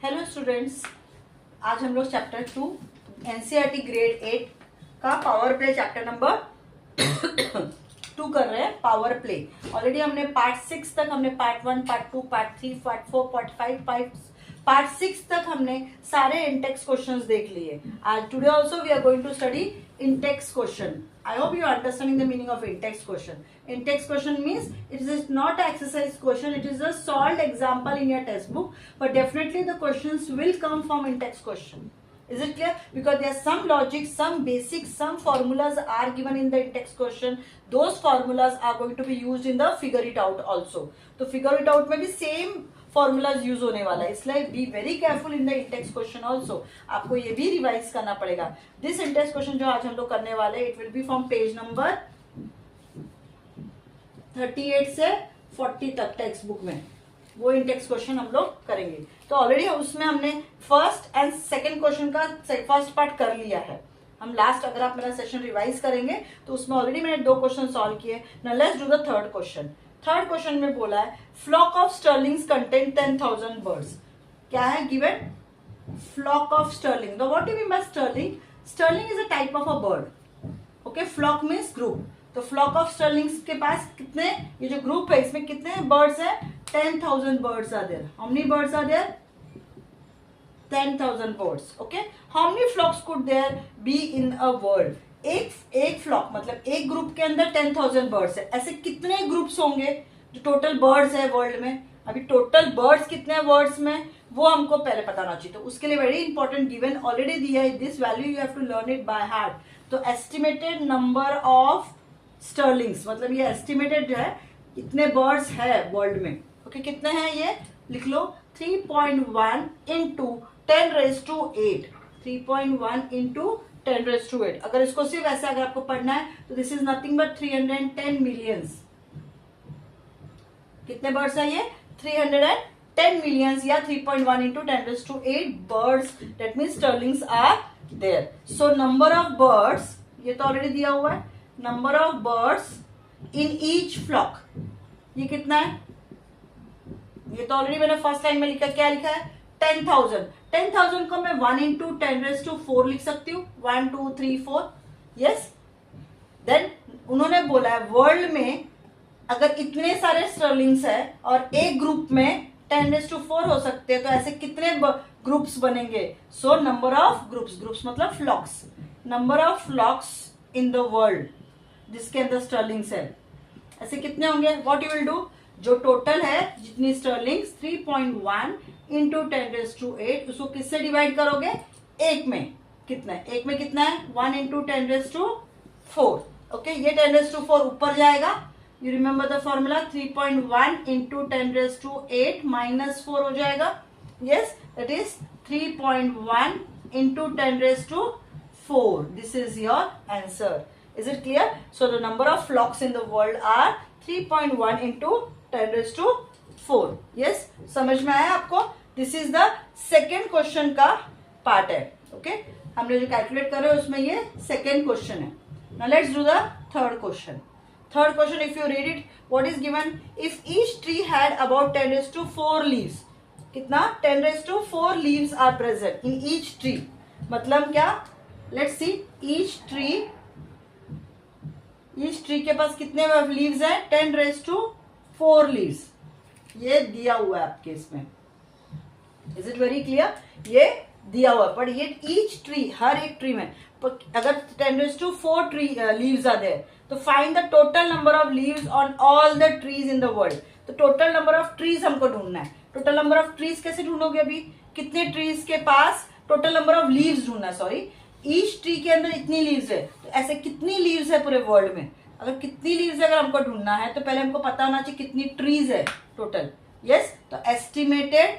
Hello students, आज हम लोग चैप्टर 2 एनसीईआरटी ग्रेड 8 का पावर प्ले चैप्टर नंबर 2 कर रहे हैं। पावर प्ले ऑलरेडी हमने पार्ट 6 तक, हमने part 1, part 2, part 3, part 4, part 5, part 6 तक हमने सारे इंटेक्स क्वेश्चंस देख लिए। आज today also we are going to study intext question. I hope you are understanding the meaning of in-text question. In-text question means it is not an exercise question, it is a solved example in your textbook, but definitely the questions will come from in-text question. Is it clear? Because there are some logic, some basics, some formulas are given in the in-text question. Those formulas are going to be used in the figure it out also. तो figure it out में भी same formulas use होने वाला है, इसलिए be very careful in the Intex question also. आपको ये भी रिवाइज करना पड़ेगा। दिस इंटेक्स क्वेश्चन जो आज हम लोग करने वाले हैं, it will B from page number 38 से 40 तक टेक्स्ट बुक में वो इंटेक्स क्वेश्चन हम लोग करेंगे। तो ऑलरेडी उसमें हमने फर्स्ट एंड सेकेंड क्वेश्चन का फर्स्ट पार्ट कर लिया है। हम लास्ट, अगर आप मेरा सेशन रिवाइज करेंगे तो उसमें ऑलरेडी मैंने 2 क्वेश्चन सॉल्व किए। Now let's do the third question. Third question में बोला है flock of starlings contain 10,000 birds. क्या है गिवन? Flock of starling. तो what do mean by starling? Starling is a type of a bird. Okay, flock means group. तो flock of starlings के पास कितने, ये जो ग्रुप है इसमें कितने बर्ड्स हैं? 10,000 birds are there. How many birds are there? 10,000 birds. Okay, how many flocks could there be in a world? एक फ्लॉक मतलब एक ग्रुप के अंदर 10,000 बर्ड्स है। ऐसे कितने ग्रुप्स होंगे जो टोटल बर्ड्स है वर्ल्ड में? अभी टोटल बर्ड्स कितने हैं वर्ड्स में, वो हमको पहले पता होना चाहिए। तो उसके लिए वेरी इंपॉर्टेंट गिवन ऑलरेडी दिया है, this value you have to learn it by heart. तो एस्टिमेटेड नंबर ऑफ स्टर्लिंग्स, मतलब ये एस्टिमेटेड है कितने बर्ड्स है वर्ल्ड में। ओके, कितने हैं ये लिख लो। 3.1 इंटू 10⁸8। 3.1 इंटू 10⁸8। अगर इसको सिर्फ ऐसे अगर आपको पढ़ना है तो this is nothing but 310 millions. कितने बर्ड्स है ये? 310 मिलियंस या 3.1 into 10⁸8 birds, that means starlings are there. So number of birds, ये तो ऑलरेडी दिया हुआ है, number of birds in each flock, ये कितना है? ये तो ऑलरेडी मैंने फर्स्ट लाइन में लिखा, क्या लिखा है? 10,000। 10,000 को मैं 1 इंटू 10⁻4 लिख सकती हूँ। 1 2 3 4। यस, देन उन्होंने बोला है वर्ल्ड में अगर इतने सारे स्टर्लिंग्स है और एक ग्रुप में 10⁻4 हो सकते हैं, तो ऐसे कितने ग्रुप्स बनेंगे? सो नंबर ऑफ ग्रुप्स मतलब flocks, number of flocks in the world जिसके अंदर स्टर्लिंग्स है, ऐसे कितने होंगे? व्हाट यू विल डू, जो टोटल है जितनी स्टर्लिंग्स 3.1 इंटू 10⁻8, उसको किससे डिवाइड करोगे? एक में। कितना है? एक में कितना है? 1 इंटू 10⁻4। ओके, ये 10⁻4 ऊपर जाएगा। You remember the formula, 3.1 into 10⁻8 -4 हो जाएगा। Yes, that is 3.1 into 10⁻4। This is your answer. Is it clear? So the number of flocks in the world are 3.1 into 10⁻4। Yes, समझ में आया आपको? This is the second question का part है। Okay, हमने जो कैलकुलेट कर रहे हैं उसमें ये सेकेंड क्वेश्चन है। Now let's do the third question. Third question, if you read it, what is given? If each tree had about 10⁻4 leaves. कितना? 10⁻4 leaves are present in each tree. मतलब क्या? लेट्स सी, ईच ट्री के पास कितने leaves है? 10⁻4 leaves. ये दिया हुआ है आपके इसमें। Is it very clear? ये दिया हुआ है, पर ये ईच ट्री, हर एक ट्री में अगर 10⁻4 ट्री लीव्स आर देयर, तो find the total number of leaves on all the trees in the world. तो टोटल नंबर ऑफ ट्रीज हमको ढूंढना है। टोटल नंबर ऑफ ट्रीज कैसे ढूंढोगे? अभी कितने ट्रीज के पास टोटल नंबर ऑफ लीव्स ढूंढना है। सॉरी, ईच ट्री के अंदर इतनी लीव्स है, तो ऐसे कितनी लीव्स है पूरे वर्ल्ड में? अगर कितनी लीव्स अगर हमको ढूंढना है तो पहले हमको पता होना चाहिए कितनी ट्रीज है टोटल। यस, तो estimated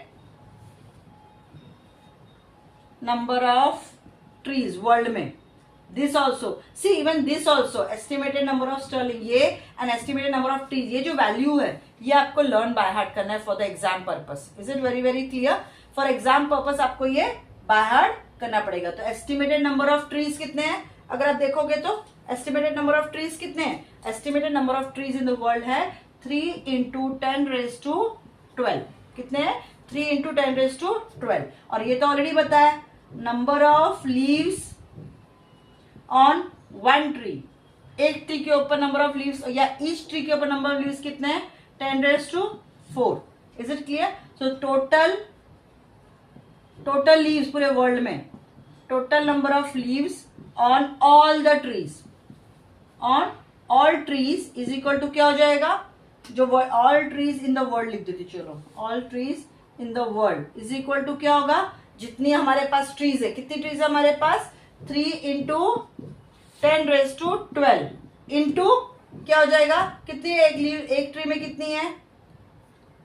number of trees world में। This also, see even this also estimated number of starling, ये and estimated number of trees, ये जो वैल्यू है ये आपको लर्न बाय हार्ट करना है for the exam purpose. Is it very very clear? For exam purpose आपको ये बाय हार्ट करना पड़ेगा। तो एस्टिमेटेड नंबर ऑफ ट्रीज कितने हैं? अगर आप देखोगे तो एस्टिमेटेड नंबर ऑफ ट्रीज कितने हैं? Estimated number of trees in the world है 3 इंटू 10⁻12। कितने हैं? 3 इंटू 10⁻12। और ये तो ऑलरेडी बताया, number of leaves on one tree, एक ट्री के ऊपर नंबर ऑफ लीव्स या ईच ट्री के ऊपर नंबर ऑफ लीव्स कितने हैं, 10⁻4। Is it clear? So total leaves पूरे वर्ल्ड में, total number of leaves on all the trees, on all trees is equal to क्या हो जाएगा, जो all trees in the world लिख देती, चलो all trees in the world is equal to क्या होगा, जितनी हमारे पास ट्रीज है, कितनी ट्रीज है हमारे पास, 3 इंटू 10⁻12 इंटू क्या हो जाएगा, कितनी एक ट्री में कितनी है,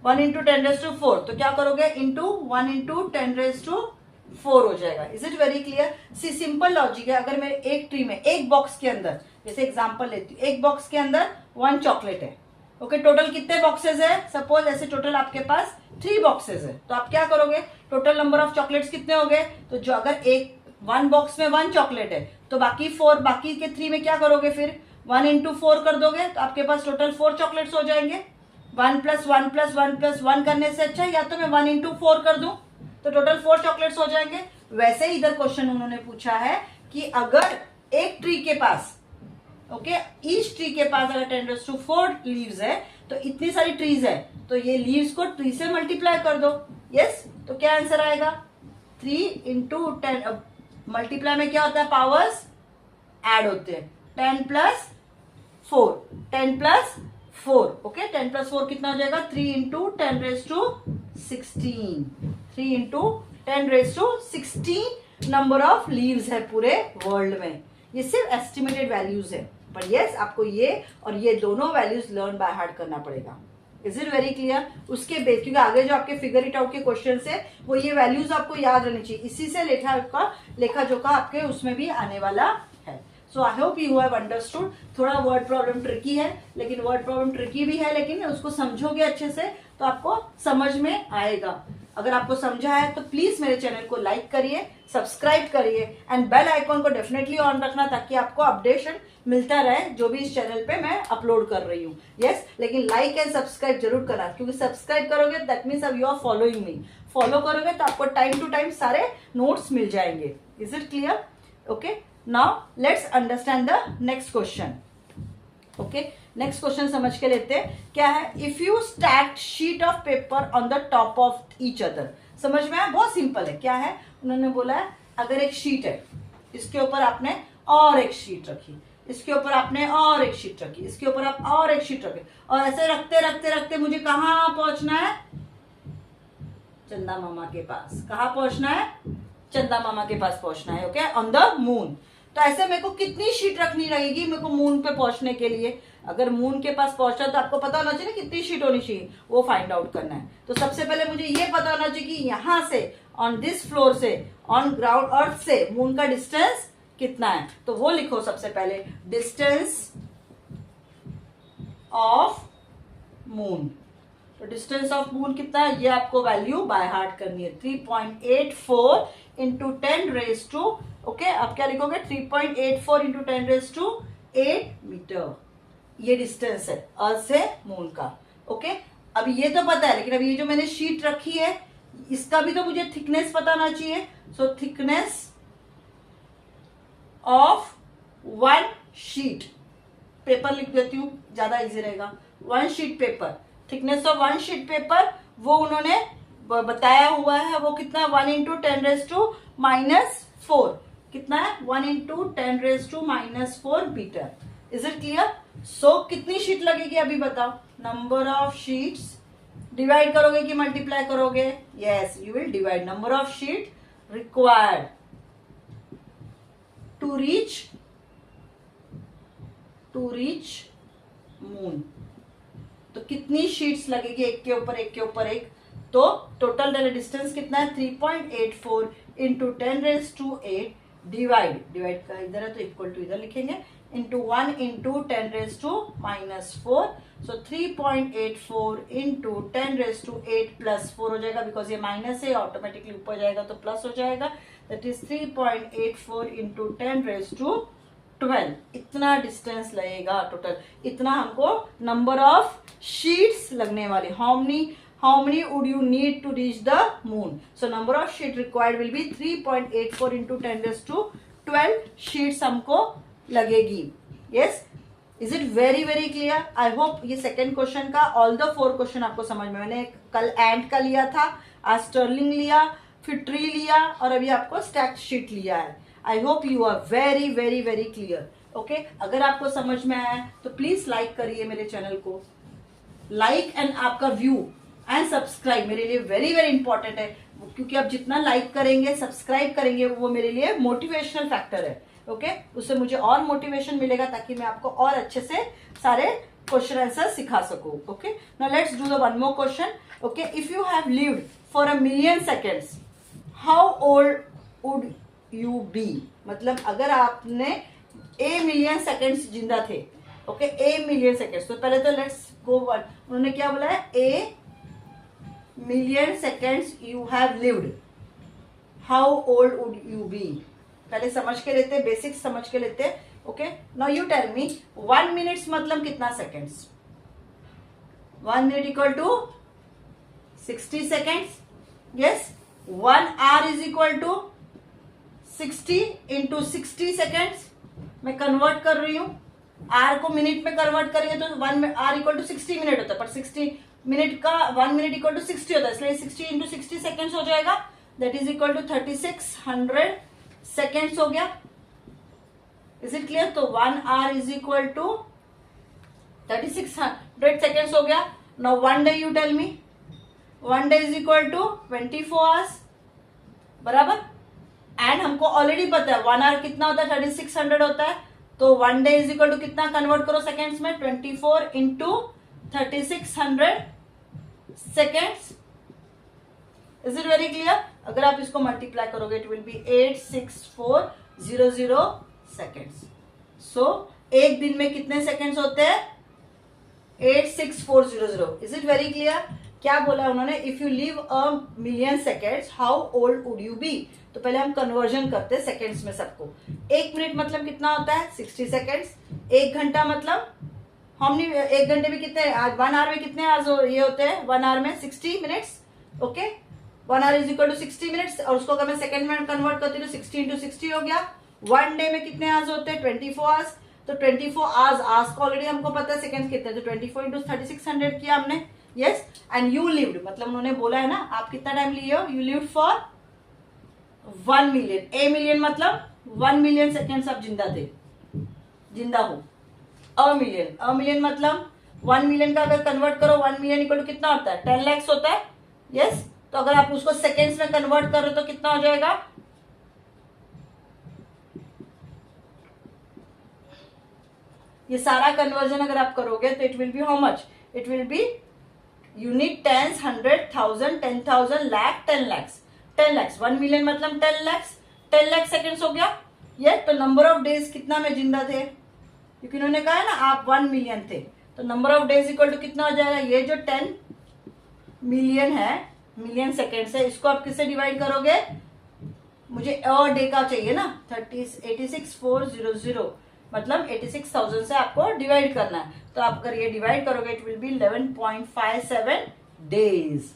1 इंटू 10⁻4, तो क्या करोगे, इंटू 1 इंटू 10⁻4 हो जाएगा। Is it very clear? See simple logic है। अगर मेरे एक ट्री में, एक बॉक्स के अंदर, जैसे एग्जांपल लेती हूँ, एक बॉक्स के अंदर 1 चॉकलेट है, ओके, टोटल कितने बॉक्सेस है, सपोज ऐसे टोटल आपके पास 3 बॉक्सेस है, तो आप क्या करोगे, टोटल नंबर ऑफ चॉकलेट्स कितने हो गए, तो जो अगर एक 1 बॉक्स में 1 चॉकलेट है तो बाकी 4, बाकी के 3 में क्या करोगे, फिर 1 इंटू 4 कर दोगे, तो आपके पास टोटल 4 चॉकलेट्स हो जाएंगे। 1 + 1 + 1 + 1 करने से अच्छा या तो मैं 1 इंटू 4 कर दूं, तो टोटल 4 चॉकलेट्स हो जाएंगे। वैसे ही इधर क्वेश्चन उन्होंने पूछा है कि अगर एक ट्री के पास, ओके, ईच ट्री के पास अगर 10⁻4 लीव्स है, तो इतनी सारी ट्रीज है, तो ये लीव्स को ट्री से मल्टीप्लाई कर दो। यस, तो क्या आंसर आएगा, 3 इंटू 10, मल्टीप्लाई में क्या होता है, पावर्स ऐड होते हैं, 10 + 4, 10 + 4, ओके, 10 + 4 कितना हो जाएगा, 3 into 10⁻16, 3 into 10⁻16 number of leaves है पूरे वर्ल्ड में। ये सिर्फ एस्टिमेटेड वैल्यूज है, पर यस आपको ये और ये दोनों वैल्यूज लर्न बाय हार्ट करना पड़ेगा। Is it very clear? उसके बेस, क्योंकि आगे जो आपके फिगर इट आउट के क्वेश्चन है वो ये वैल्यूज आपको याद रहनी चाहिए, इसी से लेखा जोखा आपके उसमें भी आने वाला है। So I hope you have understood. थोड़ा वर्ड प्रॉब्लम ट्रिकी है, लेकिन वर्ड प्रॉब्लम ट्रिकी भी है, लेकिन उसको समझोगे अच्छे से तो आपको समझ में आएगा। अगर आपको समझा है तो प्लीज मेरे चैनल को लाइक करिए, सब्सक्राइब करिए एंड बेल आइकॉन को डेफिनेटली ऑन रखना, ताकि आपको अपडेशन मिलता रहे जो भी इस चैनल पे मैं अपलोड कर रही हूँ। यस, लेकिन लाइक एंड सब्सक्राइब जरूर करना, क्योंकि सब्सक्राइब करोगे दैट मीन्स अब you are following me, follow करोगे तो आपको टाइम टू टाइम सारे नोट्स मिल जाएंगे। Is it clear? Okay, now let's understand the next question. Okay, next question समझ के लेते हैं। क्या है, if you stacked sheet of paper on the top of each other. समझ में आया? बहुत सिंपल है। क्या है, उन्होंने बोला है अगर एक शीट है, इसके ऊपर आपने और एक शीट रखी, इसके ऊपर आपने और एक शीट रखी, इसके ऊपर आप और एक शीट रखे, और ऐसे रखते रखते रखते मुझे कहाँ पहुंचना है, चंदा मामा के पास। कहाँ पहुंचना है, चंदा मामा के पास पहुंचना है। Okay, on the moon. तो ऐसे मेरे को कितनी शीट रखनी रहेगी मेरे को मून पे पहुंचने के लिए? अगर मून के पास पहुंचना तो आपको पता होना चाहिए ना कितनी शीट होनी चाहिए, वो फाइंड आउट करना है। तो सबसे पहले मुझे ये पता होना चाहिए कि यहां से ऑन दिस फ्लोर से, ऑन ग्राउंड अर्थ से मून का डिस्टेंस कितना है। तो वो लिखो सबसे पहले, डिस्टेंस ऑफ मून। तो डिस्टेंस ऑफ मून कितना है, ये आपको वैल्यू बाय हार्ट करनी है, 3.84 इंटू 10⁻, ओके, आप क्या लिखोगे, 3.84 इंटू 10⁻8 मीटर। ये डिस्टेंस है अर्थ से मून का। ओके, अब ये तो पता है, लेकिन अब ये जो मैंने शीट रखी है इसका भी तो मुझे थिकनेस पता होना चाहिए। सो थिकनेस ऑफ 1 शीट पेपर लिख देती हूँ, ज्यादा इजी रहेगा। 1 sheet paper, thickness of 1 sheet paper वो उन्होंने बताया हुआ है, वो कितना है, 1 इंटू 10⁻⁻4 कितना है, 1 into 10⁻⁻4 metre. Is it clear? So कितनी शीट लगेगी अभी बताओ, नंबर ऑफ शीट्स डिवाइड करोगे कि मल्टीप्लाई करोगे? Yes, you will divide, number of sheet required to reach moon. तो कितनी शीट्स लगेगी, एक के ऊपर एक के ऊपर एक। तो टोटल डिस्टेंस कितना है, 3.84 इंटू 10⁻8 डिवाइड का इधर है तो इक्वल टू इधर लिखेंगे, इंटू 1 इंटू 10⁻⁻4। सो 3.84 इंटू 10⁻8 प्लस 4 हो जाएगा, बिकॉज ये माइनस है, ऑटोमेटिकली ऊपर जाएगा तो प्लस हो जाएगा। That is 3.84 into 10⁻12। इतना डिस्टेंस लगेगा टोटल, इतना हमको नंबर ऑफ शीट्स लगने वाली। How many how many would you need to reach the moon? So number of sheet required will be 3.84 into 10 raised to 12 sheets हमको लगेगी. Yes, is it very very clear? I hope ये second question का all the 4 question आपको समझ में. मैंने कल and का लिया था, आज स्टर्लिंग लिया, फिर ट्री लिया और अभी आपको स्टैक शीट लिया है. I hope you are very very very clear. Okay, अगर आपको समझ में आया तो प्लीज लाइक करिए मेरे चैनल को. लाइक एंड आपका व्यू एंड सब्सक्राइब मेरे लिए वेरी वेरी इंपॉर्टेंट है, क्योंकि आप जितना लाइक करेंगे, सब्सक्राइब करेंगे, वो मेरे लिए मोटिवेशनल फैक्टर है. ओके, उससे मुझे और मोटिवेशन मिलेगा ताकि मैं आपको और अच्छे से सारे क्वेश्चन आंसर सिखा सकूं. Okay, now let's do the one more question. Okay, if you have lived for a million seconds, how old would you be? मतलब अगर आपने ए मिलियन सेकेंड्स जिंदा थे. Okay, a million seconds. तो पहले तो लेट्स गो वन. उन्होंने क्या बोला है? A million seconds you have lived, how old would you be? पहले समझ के लेते, बेसिक्स समझ के लेते. Okay, now you tell me 1 minutes मतलब कितना seconds? 1 minute equal to 60 seconds. Yes, 1 hour is equal to 60 into 60 seconds. मैं कन्वर्ट कर रही हूं, आर को मिनट में कन्वर्ट करेंगे तो 1 आर इक्वल टू 60 मिनट होता है, पर 60 मिनट का 1 मिनट इक्वल टू 60 होता है, इसलिए 60 इंटू 60 सेकेंड्स हो जाएगा. That is equal to 3600 seconds हो गया. Is it clear? तो 1 hour is equal to 3600 seconds हो गया. Now 1 day you tell me. 1 day is equal to 24 hours, बराबर. एंड हमको ऑलरेडी पता है 1 आवर कितना होता है, 3600 होता है. तो 1 डे इज इक्वल टू कितना कन्वर्ट करो सेकेंड्स में, 24 into 3600 seconds. Is it very clear? अगर आप इसको मल्टीप्लाई करोगे it will be 86400 seconds. So एक दिन में कितने सेकेंड्स होते हैं? 86400. Is it very clear? क्या बोला उन्होंने? If you live a million seconds, how old would you be? तो पहले हम कन्वर्जन करते हैं सेकेंड्स में सबको. 1 मिनट मतलब कितना होता है? 60 सेकेंड्स. 1 घंटा मतलब हमने 1 घंटे में कितने, आज 1 आवर में कितने आज ये होते हैं? 1 आवर में 60 minutes. Okay, 1 hour is equal to 60 minutes. और उसको अगर मैं सेकेंड में कन्वर्ट करती हूँ तो 60 इंटू 60 हो गया. 1 डे में कितने आवर्स होते हैं? 24 आवर्स. तो 24 आवर्स को ऑलरेडी हमको पता है सेकेंड कितने, तो 24 इंटू 3600 किया हमने. यस, एंड यू लिव्ड मतलब उन्होंने बोला है ना, आप कितना टाइम लिए हो? You lived for 1 million. A million मतलब 1 मिलियन सेकेंड्स आप जिंदा थे, जिंदा हो. अ मिलियन मतलब 1 मिलियन का अगर कन्वर्ट करो, 1 मिलियन इक्वल टू कितना होता है? 10 लाख होता है. यस, तो अगर आप उसको सेकेंड्स में कन्वर्ट करो तो कितना हो जाएगा? ये सारा कन्वर्जन अगर आप करोगे तो it will B how much? It will B unit 10, 100, 1000, 10,000, lakh, 10 lakhs. 10 lakhs. 1 million मतलब 10 lakhs. 10 लाख सेकेंड्स हो गया. ये तो नंबर ऑफ डेज कितना में जिंदा थे? क्योंकि उन्होंने कहा है ना आप 1 मिलियन थे, तो number of days equal to कितना हो जाएगा? ये जो 10 मिलियन है, मिलियन सेकेंड्स है, इसको आप किससे डिवाइड करोगे? मुझे अ डे का चाहिए ना. 86400 मतलब 86,000 से आपको डिवाइड करना है. तो आप अगर ये डिवाइड करोगे it will B 11.57 days.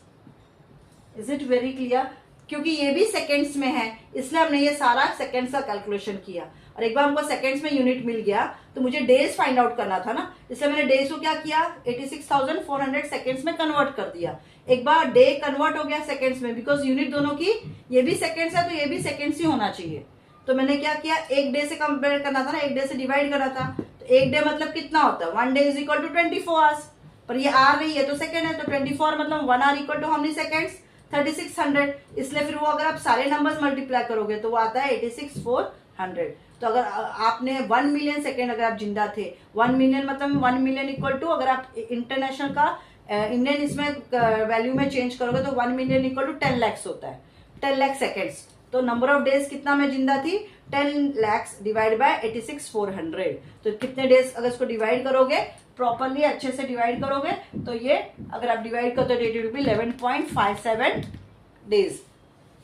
Is it very clear? क्योंकि ये भी सेकेंड्स में है, इसलिए हमने ये सारा सेकेंड्स का कैलकुलेशन किया. और एक बार हमको सेकेंड्स में यूनिट मिल गया तो मुझे डेज फाइंड आउट करना था ना, इसलिए मैंने डेज को क्या किया? 86,400 सेकेंड्स में कन्वर्ट कर दिया. एक बार डे कन्वर्ट हो गया सेकेंड्स में, बिकॉज यूनिट दोनों की, ये भी सेकेंड्स है तो ये भी सेकेंड्स ही होना चाहिए. तो मैंने क्या किया? एक डे से कंपेयर करना था ना, एक डे से डिवाइड करना था. तो एक डे मतलब कितना होता है? 1 day is equal to 24 hours. पर ये आर नहीं है तो सेकेंड है, तो 24 मतलब 1 hour equal to how many seconds? 3600. इसलिए फिर वो अगर आप सारे नंबर्स मल्टीप्लाई करोगे तो वो आता है 86,400. तो अगर आपने 1 मिलियन सेकेंड अगर आप जिंदा थे, 1 मिलियन मतलब 1 मिलियन इक्वल टू, अगर आप इंटरनेशनल का इंडियन इसमें वैल्यू में चेंज करोगे तो 1 मिलियन इक्वल टू 10 lakhs होता है. 10 लाख सेकेंड्स. तो नंबर ऑफ डेज कितना में जिंदा थी? 10 lakhs डिवाइड बाय 86,400. तो कितने डेज अगर इसको डिवाइड करोगे, प्रॉपरली अच्छे से डिवाइड करोगे, तो ये अगर आप डिवाइड करते हो it will B 11.57 days.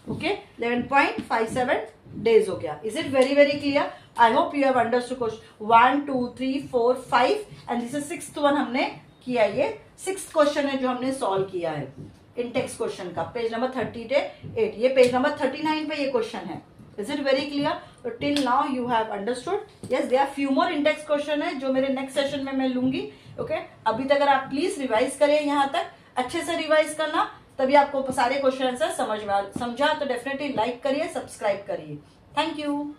Okay, 11.57 days हो गया. Is it very very clear? I hope you have understood question 1, 2, 3, 4, 5 and this is 6th one हमने किया। ये 6th क्वेश्चन है जो हमने सॉल्व किया है इंटेक्स क्वेश्चन का, पेज नंबर 38। ये पेज नंबर 39 पे ये क्वेश्चन है। Is it very clear? तो till now you have understood. Yes, there are few more index question है जो मेरे नेक्स्ट सेशन में मैं लूंगी। ओके, अभी तक अगर आप प्लीज रिवाइज करें, यहाँ तक अच्छे से रिवाइज करना, तभी आपको सारे क्वेश्चन आंसर समझ में समझा तो डेफिनेटली लाइक करिए, सब्सक्राइब करिए। Thank you.